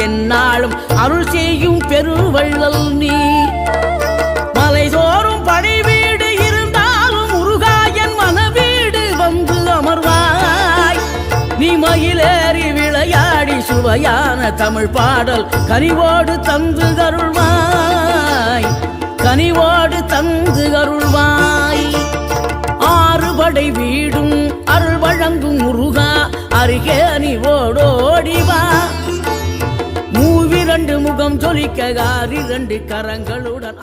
எந்நாளும் அருள் செய்யும் பெருவள்ளல் நீ. மலைதோறும் படை வீடு இருந்தாலும் முருகாயன் மனவீடு வந்து அமர்வாய். நீ மயிலேறி விளையாடி சுவையான தமிழ் பாடல் கனிவோடு தந்து அருள்வாய், கனிவோடு தந்து அருள்வாய். ஆறுபடை வீடும் அருள் வழங்கும் முருகா அருகே அணிவோடோடிவா. மூவிரண்டு முகம் ஜொலிக்க 6 கரங்களுடன்